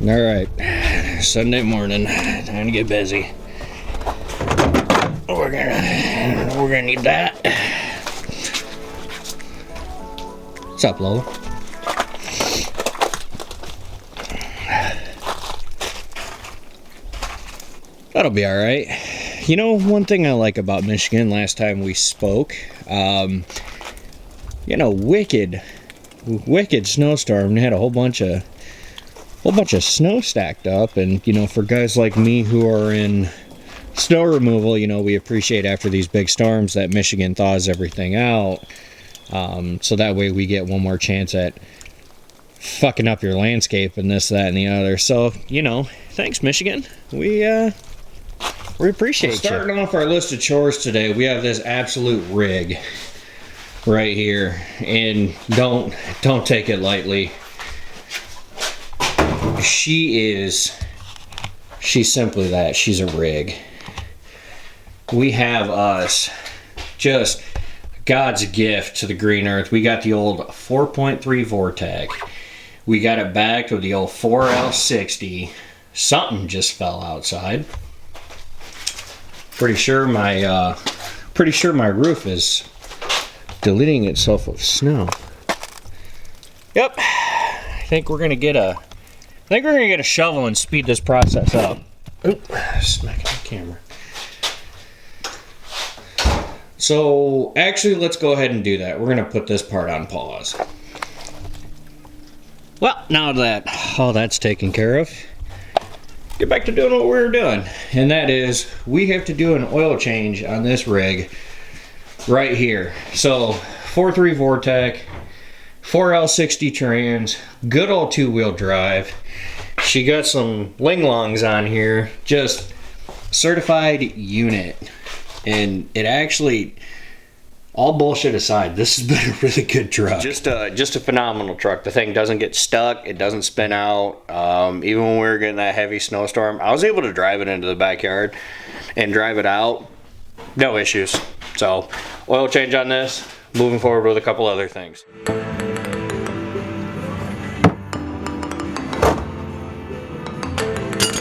All right, Sunday morning, time to get busy. We're gonna need that. What's up, Lola? That'll be all right. You know, one thing I like about Michigan, last time we spoke, wicked snowstorm. We had a whole bunch of snow stacked up, and for guys like me who are in snow removal, we appreciate after these big storms that Michigan thaws everything out, so that way we get one more chance at fucking up your landscape and this, that, and the other. So thanks, Michigan. We appreciate you. Starting off our list of chores today, we have this absolute rig right here, and don't take it lightly. She's simply that. She's a rig. We have us just God's gift to the green earth. We got the old 4.3 Vortec. We got it backed with the old 4L60. Something just fell outside. Pretty sure my roof is deleting itself of snow. Yep. I think we're gonna get a shovel and speed this process up. Oop, smacking the camera. So actually, let's go ahead and do that. We're gonna put this part on pause. Well, now that all that's taken care of, get back to doing what we were doing, and that is we have to do an oil change on this rig right here. So 4.3 Vortec, 4L60 trans, good old two-wheel drive. She got some ling-longs on here, just certified unit, and it actually, all bullshit aside, this has been a really good truck. Just a phenomenal truck. The thing doesn't get stuck. It doesn't spin out. Even when we were getting that heavy snowstorm, I was able to drive it into the backyard and drive it out. No issues. So, oil change on this. Moving forward with a couple other things.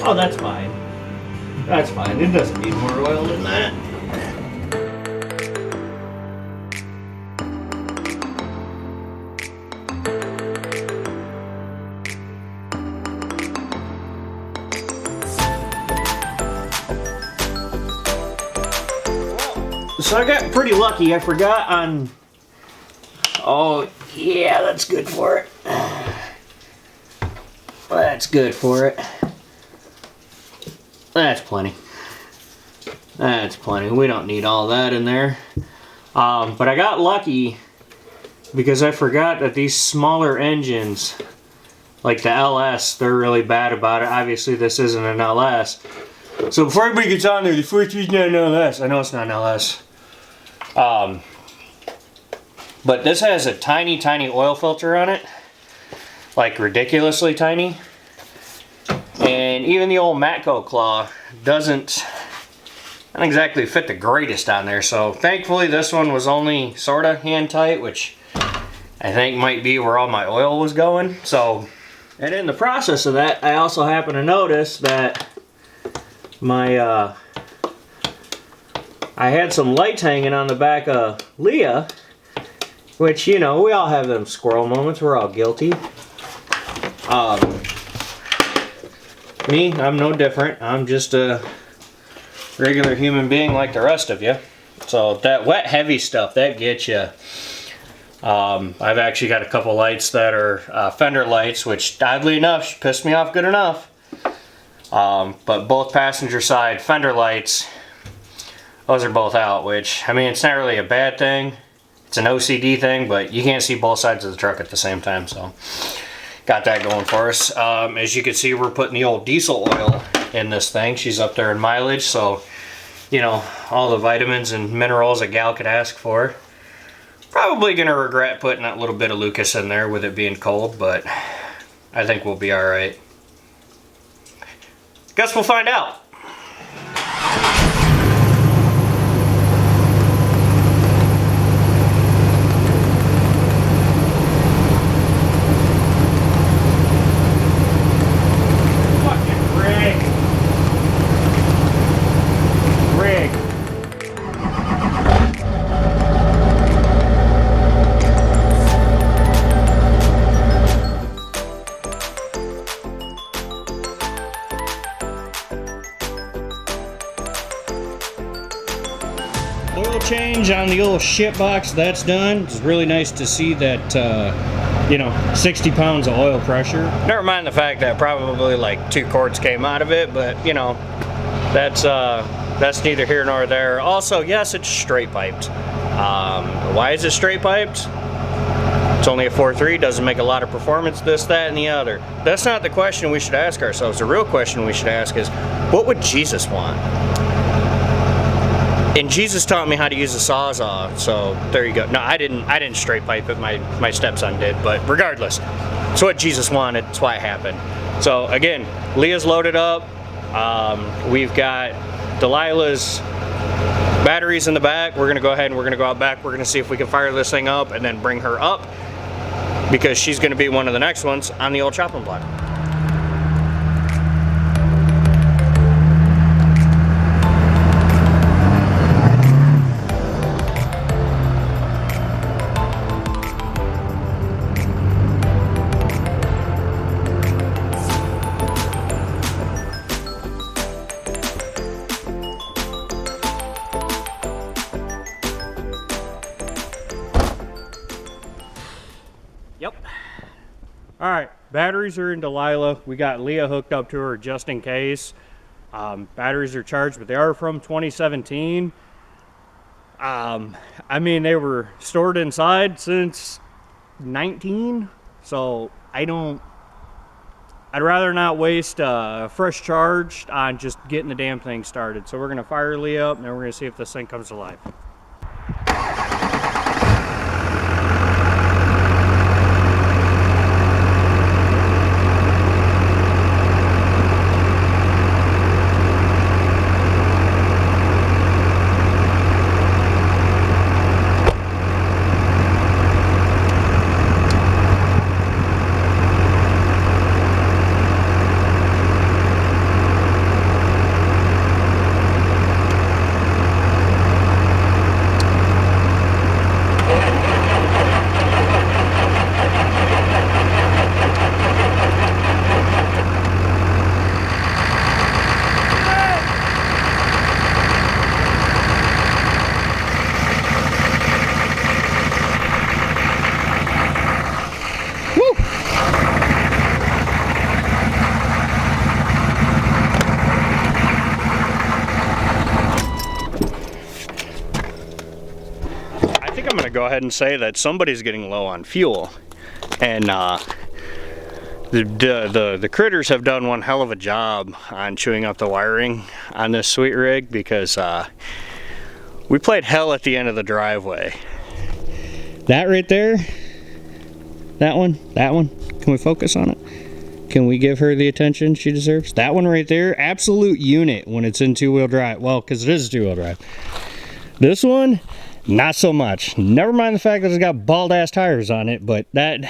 Oh, that's fine. That's fine. It doesn't need more oil than that. So I got pretty lucky. I forgot on... Oh, yeah, that's good for it. That's good for it. That's plenty. That's plenty. We don't need all that in there. But I got lucky because I forgot that these smaller engines, like the LS, they're really bad about it. Obviously, this isn't an LS. So before everybody gets on there, the 4.3 is not an LS. I know it's not an LS. But this has a tiny, tiny oil filter on it. Like ridiculously tiny. And even the old Matco claw doesn't exactly fit the greatest on there. So thankfully this one was only sort of hand tight, which I think might be where all my oil was going. So, and in the process of that, I also happen to notice that my I had some lights hanging on the back of Leah, which, we all have them squirrel moments. We're all guilty. Me, I'm no different. I'm just a regular human being like the rest of you. So that wet, heavy stuff, that gets you. I've actually got a couple lights that are fender lights, which oddly enough pissed me off good enough. But both passenger side fender lights, those are both out, which, I mean, it's not really a bad thing. It's an OCD thing, but you can't see both sides of the truck at the same time, so got that going for us. As you can see, we're putting the old diesel oil in this thing. She's up there in mileage, so, all the vitamins and minerals a gal could ask for. Probably going to regret putting that little bit of Lucas in there with it being cold, but I think we'll be alright. Guess we'll find out. change on the old shit box, that's done. It's really nice to see that, you know, 60 pounds of oil pressure. Never mind the fact that probably like 2 quarts came out of it, but you know, that's neither here nor there. Also, yes, it's straight piped. Why is it straight piped? It's only a 4.3, doesn't make a lot of performance, this, that, and the other. That's not the question we should ask ourselves. The real question we should ask is, what would Jesus want? And Jesus taught me how to use a Sawzall, so there you go. No, I didn't straight pipe it, my stepson did, but regardless, it's what Jesus wanted, it's why it happened. So again, Leah's loaded up. We've got Delilah's batteries in the back. We're gonna go ahead and we're gonna go out back. We're gonna see if we can fire this thing up and then bring her up, because she's gonna be one of the next ones on the old chopping block. Yep. All right, batteries are in Delilah. We got Leah hooked up to her just in case. Batteries are charged, but they are from 2017. I mean, they were stored inside since 19, so I'd rather not waste a fresh charge on just getting the damn thing started. So we're gonna fire Leah up and then we're gonna see if this thing comes to life. Go ahead and say that somebody's getting low on fuel, and the critters have done one hell of a job on chewing up the wiring on this sweet rig, because we played hell at the end of the driveway. That right there, that one, can we focus on it? Can we give her the attention she deserves? That one right there, absolute unit when it's in 2-wheel drive. Well, because it is 2-wheel drive. This one, not so much. Never mind the fact that it's got bald-ass tires on it, but that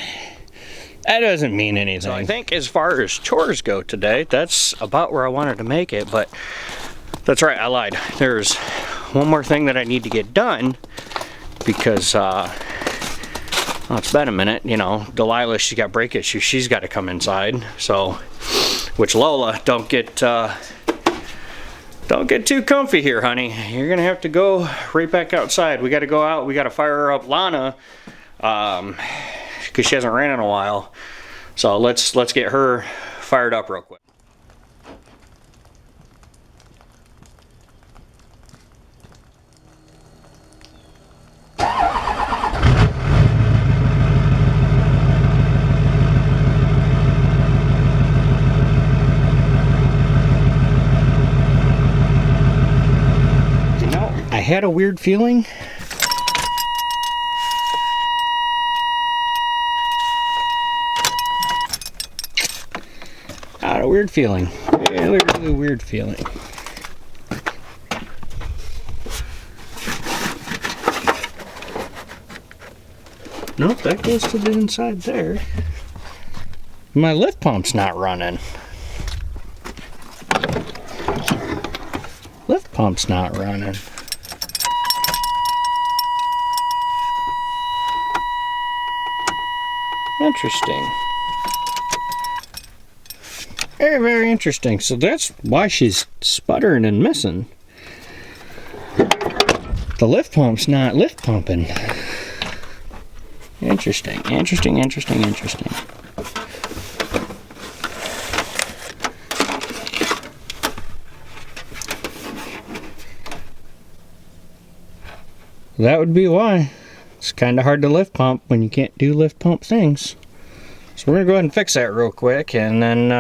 doesn't mean anything. So I think as far as chores go today, that's about where I wanted to make it, but that's right, I lied. There's one more thing that I need to get done, because well, it's been a minute, you know. Delilah, she's got brake issues. She's got to come inside. So, which Lola, don't get too comfy here, honey. You're gonna have to go right back outside. We got to go out. We got to fire up Lana, because she hasn't ran in a while. So let's get her fired up real quick. I had a weird feeling. Really weird feeling. Nope, that goes to the inside there. My lift pump's not running. Lift pump's not running. Interesting. Very, very interesting. So that's why she's sputtering and missing. the lift pump's not lift pumping. Interesting, interesting, interesting, interesting. That would be why. It's kind of hard to lift pump when you can't do lift pump things. So we're gonna go ahead and fix that real quick, and then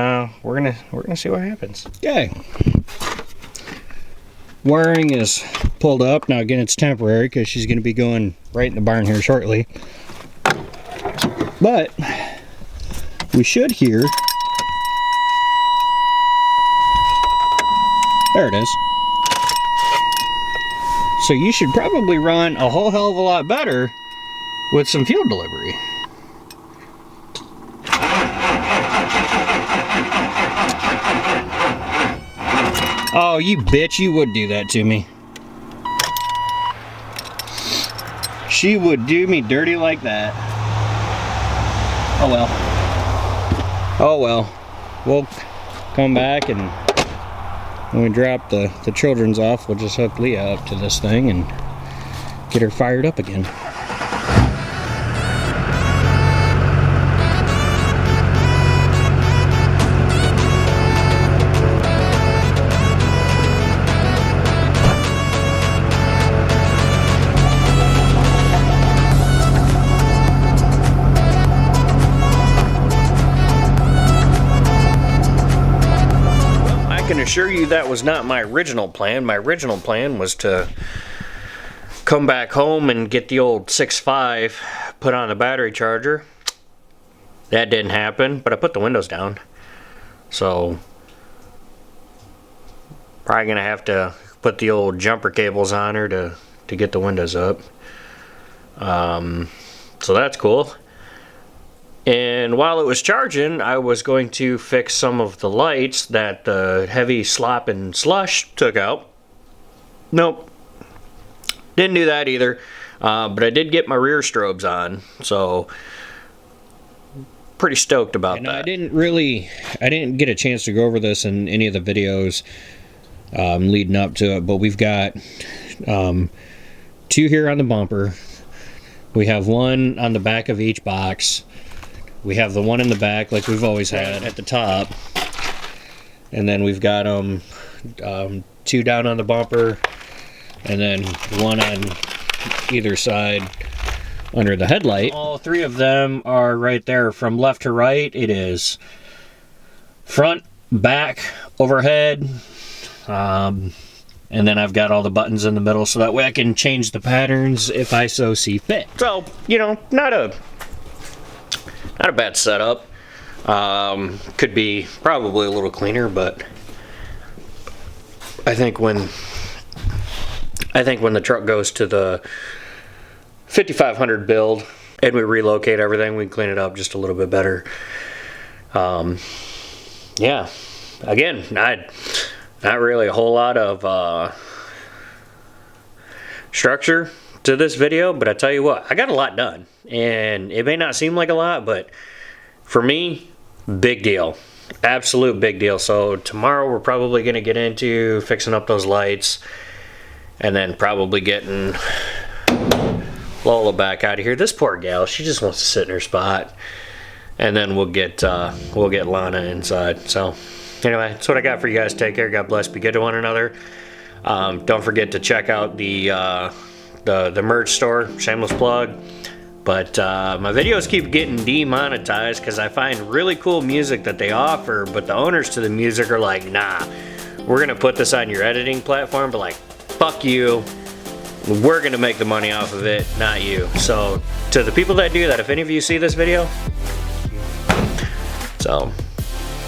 we're gonna see what happens. Okay. Wiring is pulled up. Now again, it's temporary because she's gonna be going right in the barn here shortly. But we should hear. There it is. So you should probably run a whole hell of a lot better with some fuel delivery. Oh, you bitch, you would do that to me. She would do me dirty like that. Oh well. Oh well. We'll come back, and when we drop the children's off, we'll just hook Leah up to this thing and get her fired up again. I can assure you that was not my original plan. My original plan was to come back home and get the old 6.5 put on the battery charger. That didn't happen, but I put the windows down. So probably gonna have to put the old jumper cables on her to get the windows up. So that's cool. And while it was charging, I was going to fix some of the lights that the heavy slop and slush took out. Nope. Didn't do that either. But I did get my rear strobes on, so pretty stoked about that. I didn't get a chance to go over this in any of the videos leading up to it, but we've got 2 here on the bumper. We have 1 on the back of each box. We have the 1 in the back like we've always had at the top, and then we've got 2 down on the bumper, and then 1 on either side under the headlight. All 3 of them are right there from left to right. It is front, back, overhead, and then I've got all the buttons in the middle, so that way I can change the patterns if I so see fit. So, you know, not a bad setup. Could be probably a little cleaner, but I think when the truck goes to the 5500 build and we relocate everything, we can clean it up just a little bit better. Yeah, again, not really a whole lot of structure to this video, but I tell you what, I got a lot done, and it may not seem like a lot, but for me, big deal, absolute big deal. So tomorrow we're probably going to get into fixing up those lights, and then probably getting Lola back out of here. This poor gal, she just wants to sit in her spot, and then we'll get Lana inside. So anyway, that's what I got for you guys. Take care, God bless, be good to one another. Don't forget to check out the merch store, shameless plug. But my videos keep getting demonetized because I find really cool music that they offer, but the owners to the music are like, nah, we're gonna put this on your editing platform, but like, fuck you, we're gonna make the money off of it, not you. So to the people that do that, if any of you see this video, so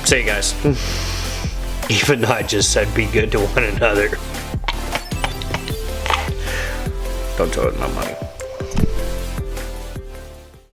see you guys. Even though I just said be good to one another. Don't throw it in my money.